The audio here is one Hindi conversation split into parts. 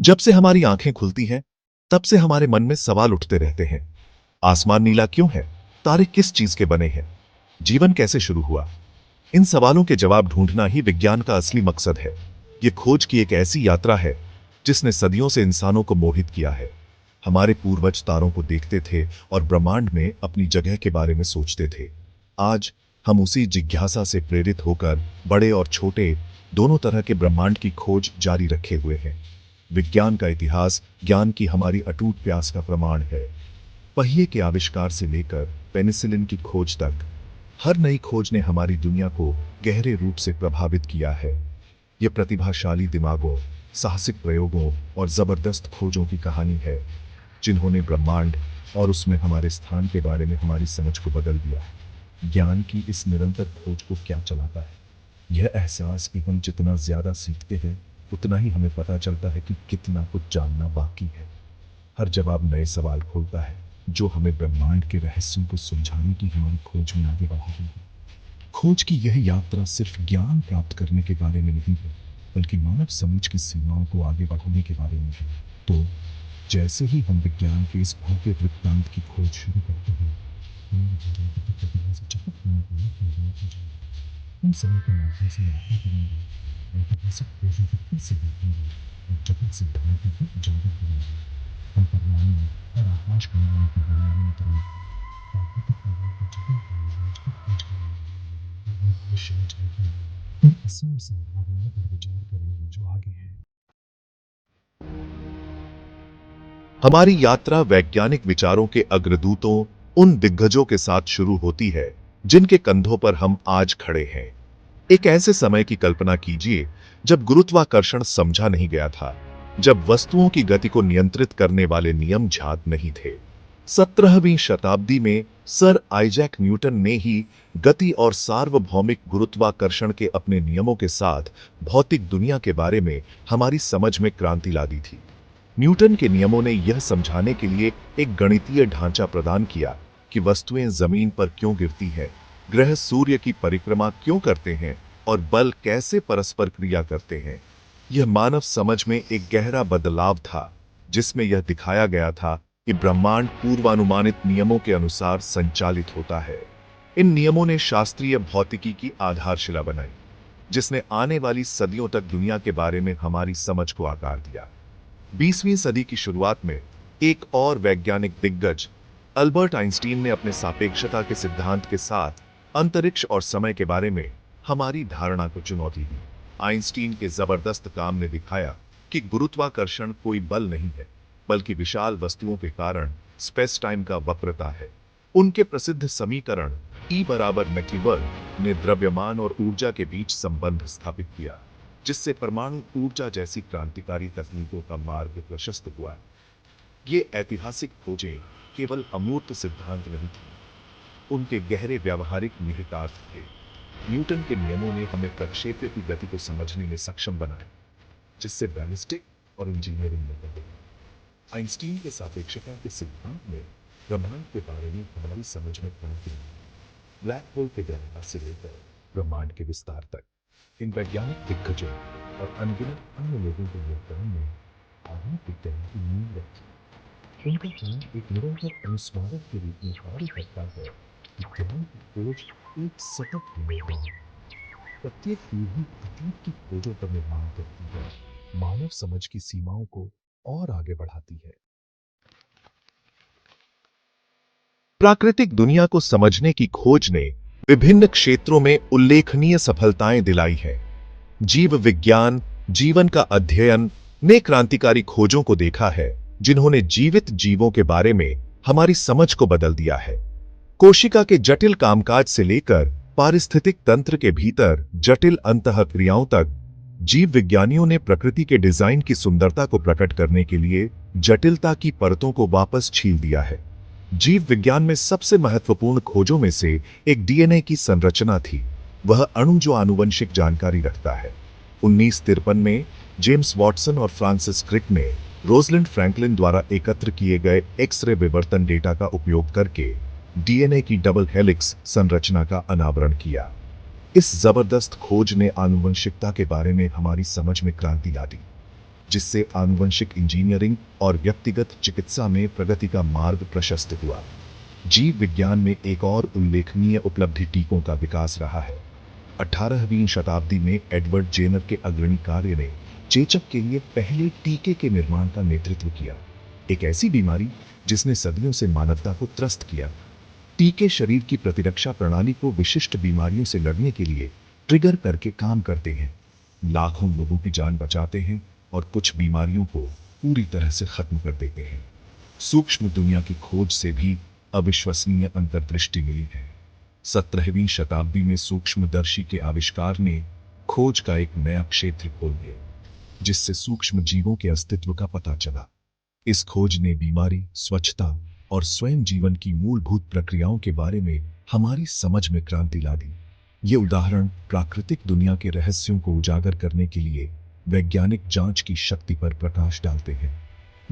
जब से हमारी आंखें खुलती हैं, तब से हमारे मन में सवाल उठते रहते हैं। आसमान नीला क्यों है? तारे किस चीज के बने हैं? जीवन कैसे शुरू हुआ? इन सवालों के जवाब ढूंढना ही विज्ञान का असली मकसद है। ये खोज की एक ऐसी यात्रा है जिसने सदियों से इंसानों को मोहित किया है। हमारे पूर्वज तारों को देखते थे और ब्रह्मांड में अपनी जगह के बारे में सोचते थे। आज हम उसी जिज्ञासा से प्रेरित होकर बड़े और छोटे दोनों तरह के ब्रह्मांड की खोज जारी रखे हुए हैं। विज्ञान का इतिहास ज्ञान की हमारी अटूट प्यास का प्रमाण है। पहिए के आविष्कार से लेकर पेनिसिलिन की खोज तक हर नई खोज ने हमारी दुनिया को गहरे रूप से प्रभावित किया है। यह प्रतिभाशाली दिमागों, साहसिक प्रयोगों और जबरदस्त खोजों की कहानी है, जिन्होंने ब्रह्मांड और उसमें हमारे स्थान के बारे में हमारी समझ को बदल दिया। ज्ञान की इस निरंतर खोज को क्या चलाता है? यह एहसास कि हम जितना ज्यादा सीखते हैं, उतना ही हमें पता चलता है कि कितना कुछ जानना बाकी है। हर जवाब नए सवाल खोलता है, जो हमें ब्रह्मांड के रहस्यों को सुलझाने की हमारी खोज में आगे बढ़ा रही है। खोज की यह यात्रा सिर्फ ज्ञान प्राप्त करने के बारे में नहीं है, बल्कि मानव समझ की सीमाओं को आगे बढ़ाने के बारे में है। तो जैसे ही हम विज्ञान के इस भव्य वृत्तांत की खोज शुरू करते हैं, उन समय के माध्यम से यात्रा करेंगे, ऐतिहासिक खोजों को फिर से देखेंगे और जटिल सिद्धांतों को उजागर करेंगे। हम परमाणु और आकाश गंगाओं के दरमियानी अंतराल, प्राकृतिक प्रभाव को जटिल परिणाम की खोज करेंगे और हम भविष्य में जाकर उन असीम संभावनाओं पर विचार करेंगे जो आगे है। हमारी यात्रा वैज्ञानिक विचारों के अग्रदूतों, उन दिग्गजों के साथ शुरू होती है जिनके कंधों पर हम आज खड़े हैं। एक ऐसे समय की कल्पना कीजिए जब गुरुत्वाकर्षण समझा नहीं गया था, जब वस्तुओं की गति को नियंत्रित करने वाले नियम ज्ञात नहीं थे। 17वीं शताब्दी में सर आइजैक न्यूटन ने ही गति और सार्वभौमिक गुरुत्वाकर्षण के अपने नियमों के साथ भौतिक दुनिया के बारे में हमारी समझ में क्रांति ला दी थी। न्यूटन के नियमों ने यह समझाने के लिए एक गणितीय ढांचा प्रदान किया कि वस्तुएं जमीन पर क्यों गिरती हैं, ग्रह सूर्य की परिक्रमा क्यों करते हैं और बल कैसे परस्पर क्रिया करते हैं। यह मानव समझ में एक गहरा बदलाव था, जिसमें यह दिखाया गया था कि ब्रह्मांड पूर्वानुमानित नियमों के अनुसार संचालित होता है। इन नियमों ने शास्त्रीय भौतिकी की आधारशिला बनाई, जिसने आने वाली सदियों तक दुनिया के बारे में हमारी समझ को आकार दिया। 20वीं सदी की शुरुआत में एक और वैज्ञानिक दिग्गज अल्बर्ट आइंस्टीन ने अपने सापेक्षता के सिद्धांत के साथ अंतरिक्ष और समय के बारे में हमारी धारणा को चुनौती दी। आइंस्टीन के जबरदस्त काम ने दिखाया कि गुरुत्वाकर्षण कोई बल नहीं है, बल्कि विशाल वस्तुओं के कारण स्पेस टाइम का वक्रता है। उनके प्रसिद्ध समीकरण E बराबर mc वर्ग ने द्रव्यमान और ऊर्जा के बीच संबंध स्थापित किया, जिससे परमाणु ऊर्जा जैसी क्रांतिकारी तकनीकों का मार्ग प्रशस्त हुआ। ये ऐतिहासिक खोजें केवल अमूर्त सिद्धांत नहीं थी, उनके गहरे व्यावहारिक निहितार्थ थे। न्यूटन के नियमों ने हमें प्रक्षेप्य की गति को समझने में सक्षम बनाया, जिससे बैलिस्टिक और इंजीनियरिंग में बदले। आइंस्टीन के सापेक्षता के सिद्धांत में ब्रह्मांड के बारे में हमारी समझ में क्रांति आई। ब्लैक होल के गहराई से लेकर ब्रह्मांड के विस्तार तक इन वैज्ञानिक दिग्गजों और अनगिनत अन्य लोगों के योगदान ने आधुनिक विज्ञान की नींव रखी। उनका काम एक निरंतर अनुस्मारक के रूप में कार्य करता है कि ज्ञान की खोज एक सतत प्रक्रिया है। प्रत्येक पीढ़ी अतीत की खोजों पर निर्माण करती है, मानव समझ की सीमाओं को और आगे बढ़ाती है। प्राकृतिक दुनिया को समझने की खोज ने विभिन्न क्षेत्रों में उल्लेखनीय सफलताएं दिलाई है। जीव विज्ञान, जीवन का अध्ययन ने क्रांतिकारी खोजों को देखा है, जिन्होंने जीवित जीवों के बारे में हमारी समझ को बदल दिया है। कोशिका के जटिल कामकाज से लेकर पारिस्थितिक तंत्र के भीतर जटिल अंतःक्रियाओं तक, जीव विज्ञानियों ने प्रकृति के डिजाइन की सुंदरता को प्रकट करने के लिए जटिलता की परतों को वापस छील दिया है। जीव विज्ञान में सबसे महत्वपूर्ण खोजों में से एक डीएनए की संरचना थी, वह अणु जो आनुवंशिक जानकारी रखता है। 1953 में जेम्स वॉटसन और फ्रांसिस क्रिक ने रोजलिंड फ्रैंकलिन द्वारा एकत्र किए गए एक्स-रे विवर्तन डेटा का उपयोग करके डीएनए की डबल हेलिक्स संरचना का अनावरण किया। इस जबरदस्त खोज ने आनुवंशिकता के बारे में हमारी समझ में क्रांति ला दी, जिससे आनुवंशिक इंजीनियरिंग और व्यक्तिगत चिकित्सा में प्रगति का मार्ग प्रशस्त हुआ। जीव विज्ञान में एक और उल्लेखनीय उपलब्धि टीकों का विकास रहा है। 18वीं शताब्दी में एडवर्ड जेनर के अग्रणी कार्य ने चेचक के लिए पहले टीके के निर्माण का नेतृत्व किया, एक ऐसी बीमारी जिसने सदियों से मानवता को त्रस्त किया। टीके शरीर की प्रतिरक्षा प्रणाली को विशिष्ट बीमारियों से लड़ने के लिए ट्रिगर करके काम करते हैं, लाखों लोगों की जान बचाते हैं और कुछ बीमारियों को पूरी तरह से खत्म कर देते हैं। सूक्ष्म दुनिया की खोज से भी अविश्वसनीय अंतर्दृष्टि मिली है। 17वीं शताब्दी में सूक्ष्मदर्शी के आविष्कार ने खोज का एक नया क्षेत्र खोल दिया, जिससे सूक्ष्म जीवों के अस्तित्व का पता चला। इस खोज ने बीमारी, स्वच्छता और स्वयं जीवन की मूलभूत प्रक्रियाओं के बारे में हमारी समझ में क्रांति ला दी। ये उदाहरण प्राकृतिक दुनिया के रहस्यों को उजागर करने के लिए वैज्ञानिक जांच की शक्ति पर प्रकाश डालते हैं।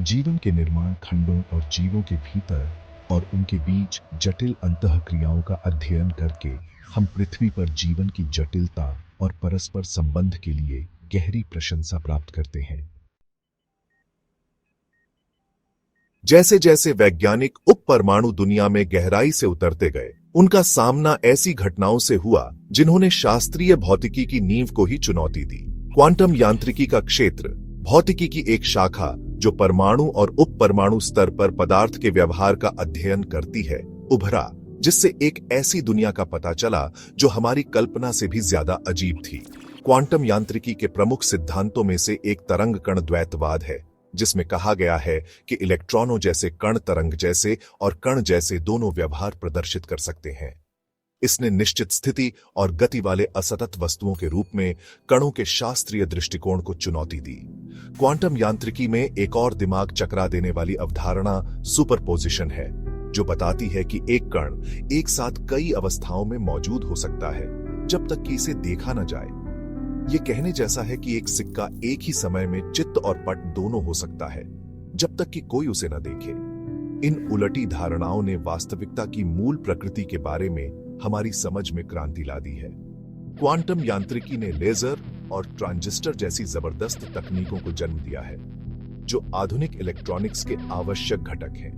जीवन के निर्माण खंडों और जीवों के भीतर और उनके बीच जटिल अंतःक्रियाओं का अध्ययन करके हम पृथ्वी पर जीवन की जटिलता और परस्पर संबंध के लिए गहरी प्रशंसा प्राप्त करते हैं। जैसे जैसे वैज्ञानिक उप परमाणु दुनिया में गहराई से उतरते गए, उनका सामना ऐसी घटनाओं से हुआ जिन्होंने शास्त्रीय भौतिकी की नींव को ही चुनौती दी। क्वांटम यांत्रिकी का क्षेत्र, भौतिकी की एक शाखा जो परमाणु और उप परमाणु स्तर पर पदार्थ के व्यवहार का अध्ययन करती है, उभरा, जिससे एक ऐसी दुनिया का पता चला जो हमारी कल्पना से भी ज्यादा अजीब थी। क्वांटम यांत्रिकी के प्रमुख सिद्धांतों में से एक तरंग कण द्वैतवाद है, जिसमें कहा गया है कि इलेक्ट्रॉनों जैसे कण तरंग जैसे और कण जैसे दोनों व्यवहार प्रदर्शित कर सकते हैं। इसने निश्चित स्थिति और गति वाले असतत वस्तुओं के रूप में कणों के शास्त्रीय दृष्टिकोण को चुनौती दी। क्वांटम यांत्रिकी में एक और दिमाग चकरा देने वाली अवधारणा सुपरपोजिशन है, जो बताती है कि एक कण एक साथ कई अवस्थाओं में मौजूद हो सकता है जब तक कि इसे देखा न जाए। यह कहने जैसा है कि एक सिक्का एक ही समय में चित्त और पट दोनों हो सकता है जब तक कि कोई उसे न देखे। इन उलटी धारणाओं ने वास्तविकता की मूल प्रकृति के बारे में हमारी समझ में क्रांति ला दी है। क्वांटम यांत्रिकी ने लेजर और ट्रांजिस्टर जैसी जबरदस्त तकनीकों को जन्म दिया है, जो आधुनिक इलेक्ट्रॉनिक्स के आवश्यक घटक हैं।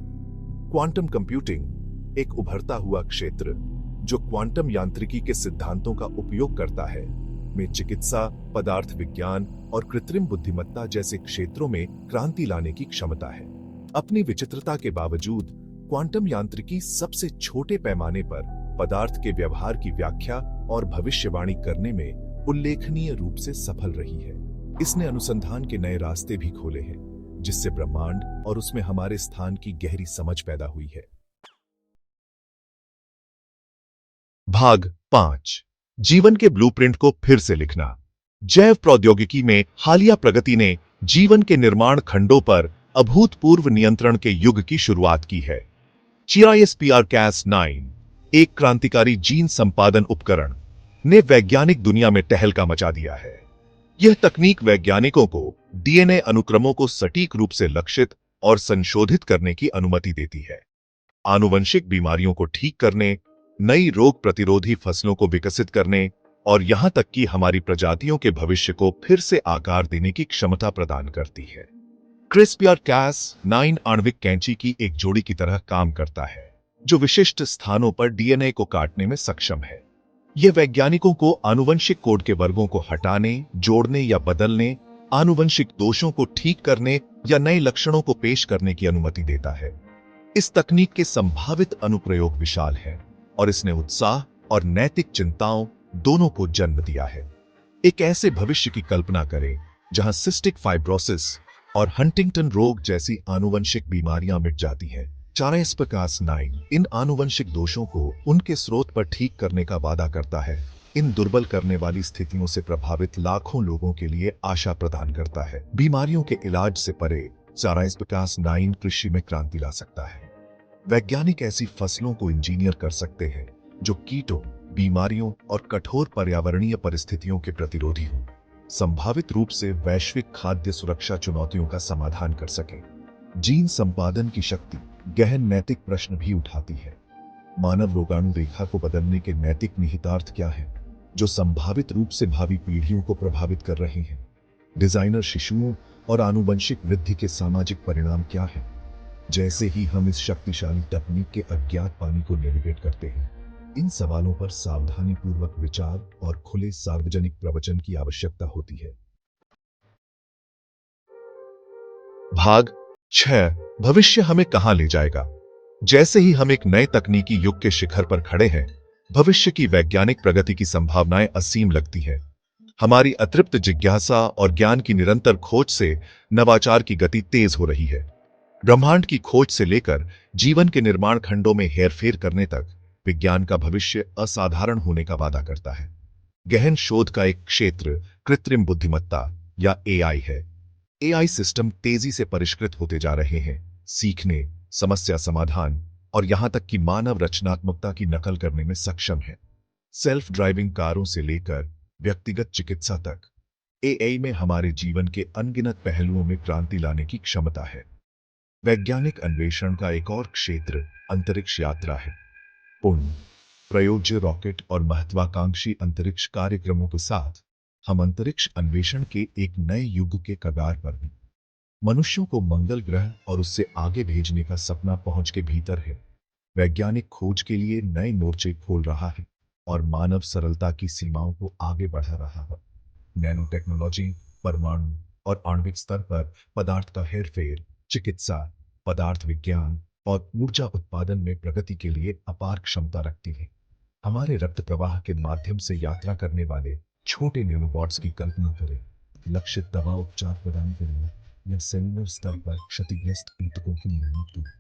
क्वांटम कंप्यूटिंग, एक उभरता हुआ क्षेत्र जो क्वांटम यांत्रिकी के सिद्धांतों का उपयोग करता है, में चिकित्सा, पदार्थ विज्ञान और कृत्रिम बुद्धिमत्ता जैसे क्षेत्रों में क्रांति लाने की क्षमता है। अपनी विचित्रता के बावजूद क्वांटम यांत्रिकी सबसे छोटे पैमाने पर पदार्थ के व्यवहार की व्याख्या और भविष्यवाणी करने में उल्लेखनीय रूप से सफल रही है। इसने अनुसंधान के नए रास्ते भी खोले हैं, जिससे ब्रह्मांड और उसमें हमारे स्थान की गहरी समझ पैदा हुई है। भाग 5, जीवन के ब्लूप्रिंट को फिर से लिखना। जैव प्रौद्योगिकी में हालिया प्रगति ने जीवन के निर्माण खंडों पर अभूतपूर्व नियंत्रण के युग की शुरुआत की है। CRISPR-Cas9, एक क्रांतिकारी जीन संपादन उपकरण, ने वैज्ञानिक दुनिया में तहलका मचा दिया है। यह तकनीक वैज्ञानिकों को डीएनए अनुक्रमों को सटीक रूप से लक्षित और संशोधित करने की अनुमति देती है, आनुवंशिक बीमारियों को ठीक करने, नई रोग प्रतिरोधी फसलों को विकसित करने और यहां तक कि हमारी प्रजातियों के भविष्य को फिर से आकार देने की क्षमता प्रदान करती है। CRISPR-Cas9 आणविक कैंची की एक जोड़ी की तरह काम करता है, जो विशिष्ट स्थानों पर डीएनए को काटने में सक्षम है। यह वैज्ञानिकों को आनुवंशिक कोड के वर्गों को हटाने, जोड़ने या बदलने, आनुवंशिक दोषों को ठीक करने या नए लक्षणों को पेश करने की अनुमति देता है। इस तकनीक के संभावित अनुप्रयोग विशाल हैं और इसने उत्साह और नैतिक चिंताओं दोनों को जन्म दिया है। एक ऐसे भविष्य की कल्पना करें जहां सिस्टिक फाइब्रोसिस और हंटिंगटन रोग जैसी आनुवंशिक बीमारियां मिट जाती हैं। CRISPR-Cas9 इन आनुवंशिक दोषों को उनके स्रोत पर ठीक करने का वादा करता है। इन दुर्बल करने वाली स्थितियों से प्रभावित लाखों लोगों के लिए आशा प्रदान करता है। बीमारियों के इलाज से परे CRISPR-Cas9 कृषि में क्रांति ला सकता है। वैज्ञानिक ऐसी फसलों को इंजीनियर कर सकते हैं जो कीटों, बीमारियों और कठोर पर्यावरणीय परिस्थितियों के प्रतिरोधी हों, संभावित रूप से वैश्विक खाद्य सुरक्षा चुनौतियों का समाधान कर सकें। जीन संपादन की शक्ति गहन नैतिक प्रश्न भी उठाती है। मानव रोगाणु रेखा को बदलने के नैतिक निहितार्थ क्या है? जो संभावित रूप से भावी पीढ़ियों को प्रभावित कर रहे हैं। डिजाइनर शिशुओं और आनुवंशिक वृद्धि के सामाजिक परिणाम क्या हैं? जैसे ही हम इस शक्तिशाली तकनीक के अज्ञात पानी को नेविगेट करते हैं, इन सवालों पर सावधानीपूर्वक विचार और खुले सार्वजनिक प्रवचन की आवश्यकता होती है। भाग 6। भविष्य हमें कहां ले जाएगा? जैसे ही हम एक नए तकनीकी युग के शिखर पर खड़े हैं, भविष्य की वैज्ञानिक प्रगति की संभावनाएं असीम लगती है। हमारी अतृप्त जिज्ञासा और ज्ञान की निरंतर खोज से नवाचार की गति तेज हो रही है। ब्रह्मांड की खोज से लेकर जीवन के निर्माण खंडों में हेरफेर करने तक विज्ञान का भविष्य असाधारण होने का वादा करता है। गहन शोध का एक क्षेत्र कृत्रिम बुद्धिमत्ता या एआई है। एआई सिस्टम तेजी से परिष्कृत होते जा रहे हैं, सीखने, समस्या समाधान और यहां तक कि मानव रचनात्मकता की नकल करने में सक्षम है। सेल्फ ड्राइविंग कारों से लेकर व्यक्तिगत चिकित्सा तक एआई में हमारे जीवन के अनगिनत पहलुओं में क्रांति लाने की क्षमता है। वैज्ञानिक अन्वेषण का एक और क्षेत्र अंतरिक्ष यात्रा है। पूर्ण प्रयोज्य रॉकेट और महत्वाकांक्षी अंतरिक्ष कार्यक्रमों के साथ हम अंतरिक्ष अन्वेषण के एक नए युग के कगार पर हैं। मनुष्यों को मंगल ग्रह और उससे आगे भेजने का सपना पहुंच के भीतर है। वैज्ञानिक खोज के लिए नए मोर्चे खोल रहा है और मानव सरलता की सीमाओं को आगे बढ़ा रहा है। नैनो टेक्नोलॉजी, परमाणु और आणविक स्तर पर पदार्थ का हेरफेर, चिकित्सा, पदार्थ विज्ञान और ऊर्जा उत्पादन में प्रगति के लिए अपार क्षमता रखती है। हमारे रक्त प्रवाह के माध्यम से यात्रा करने वाले छोटे न्यूरोबॉट्स की कल्पना करें। लक्षित दवा उपचार प्रदान करने या सेलुलर स्तर पर क्षतिग्रस्त ऊतकों की मरम्मत।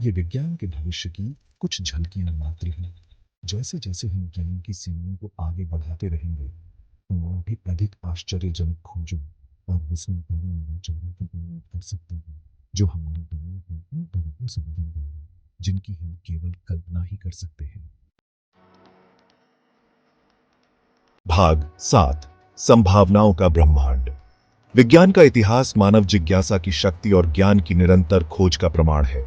ये विज्ञान के भविष्य की कुछ झलकियां मात्र हैं। जैसे जैसे हम ज्ञान की सीमाओं को आगे बढ़ाते रहेंगे, हम और भी अधिक आश्चर्यजनक खोजों और विस्मयकारी नवाचारों की उम्मीद कर सकते हैं, जो हमारे दुनिया को उन तरीकों से बदल देंगे जिनकी हम केवल कल्पना ही कर सकते हैं। भाग 7। संभावनाओं का ब्रह्मांड। विज्ञान का इतिहास मानव जिज्ञासा की शक्ति और ज्ञान की निरंतर खोज का प्रमाण है।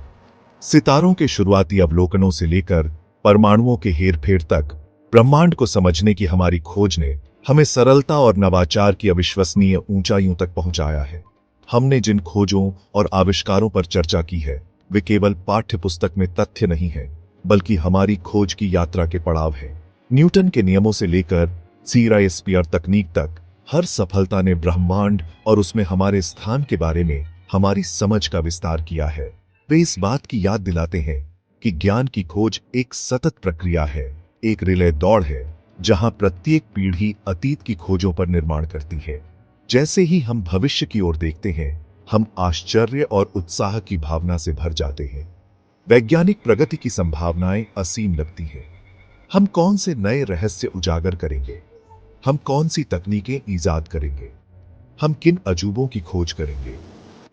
सितारों के शुरुआती अवलोकनों से लेकर परमाणुओं के हेरफेर तक ब्रह्मांड को समझने की हमारी खोज ने हमें सरलता और नवाचार की अविश्वसनीय ऊंचाइयों तक पहुंचाया है। हमने जिन खोजों और आविष्कारों पर चर्चा की है, वे केवल पाठ्य पुस्तक में तथ्य नहीं है, बल्कि हमारी खोज की यात्रा के पड़ाव है। न्यूटन के नियमों से लेकर CRISPR तकनीक तक हर सफलता ने ब्रह्मांड और उसमें हमारे स्थान के बारे में हमारी समझ का विस्तार किया है। वे इस बात की याद दिलाते हैं कि ज्ञान की खोज एक सतत प्रक्रिया है, एक रिले दौड़ है, जहां प्रत्येक पीढ़ी अतीत की खोजों पर निर्माण करती है। जैसे ही हम भविष्य की ओर देखते हैं, हम आश्चर्य और उत्साह की भावना से भर जाते हैं। वैज्ञानिक प्रगति की संभावनाएं असीम लगती हैं। हम कौन से नए रहस्य उजागर करेंगे? हम कौन सी तकनीकें ईजाद करेंगे? हम किन अजूबों की खोज करेंगे?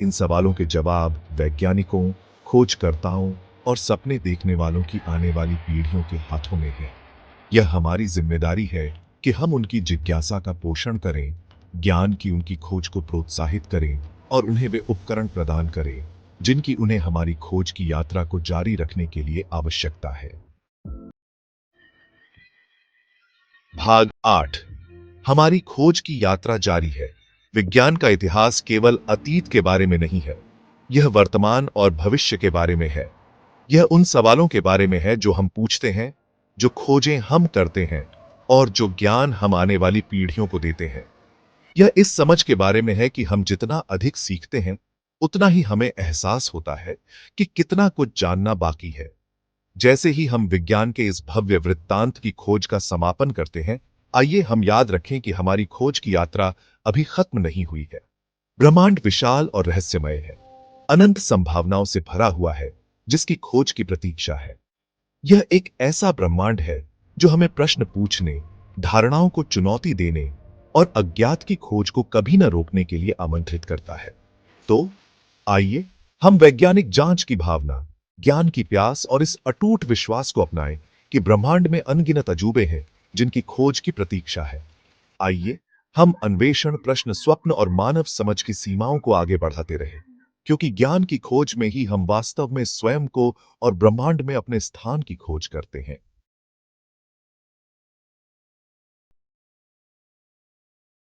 इन सवालों के जवाब वैज्ञानिकों, खोजकर्ताओं और सपने देखने वालों की आने वाली पीढ़ियों के हाथों में है। यह हमारी जिम्मेदारी है कि हम उनकी जिज्ञासा का पोषण करें, ज्ञान की उनकी खोज को प्रोत्साहित करें और उन्हें वे उपकरण प्रदान करें जिनकी उन्हें हमारी खोज की यात्रा को जारी रखने के लिए आवश्यकता है। भाग 8। हमारी खोज की यात्रा जारी है। विज्ञान का इतिहास केवल अतीत के बारे में नहीं है, यह वर्तमान और भविष्य के बारे में है। यह उन सवालों के बारे में है जो हम पूछते हैं, जो खोजें हम करते हैं और जो ज्ञान हम आने वाली पीढ़ियों को देते हैं। यह इस समझ के बारे में है कि हम जितना अधिक सीखते हैं, उतना ही हमें एहसास होता है कि कितना कुछ जानना बाकी है। जैसे ही हम विज्ञान के इस भव्य वृत्तांत की खोज का समापन करते हैं, आइए हम याद रखें कि हमारी खोज की यात्रा अभी खत्म नहीं हुई है। ब्रह्मांड विशाल और रहस्यमय है, अनंत संभावनाओं से भरा हुआ है, जिसकी खोज की प्रतीक्षा है। यह एक ऐसा ब्रह्मांड है जो हमें प्रश्न पूछने, धारणाओं को चुनौती देने और अज्ञात की खोज को कभी न रोकने के लिए आमंत्रित करता है। तो आइए हम वैज्ञानिक जांच की भावना, ज्ञान की प्यास और इस अटूट विश्वास को अपनाएं कि ब्रह्मांड में अनगिनत अजूबे हैं जिनकी खोज की प्रतीक्षा है। आइए हम अन्वेषण, प्रश्न, स्वप्न और मानव समझ की सीमाओं को आगे बढ़ाते रहें, क्योंकि ज्ञान की खोज में ही हम वास्तव में स्वयं को और ब्रह्मांड में अपने स्थान की खोज करते हैं।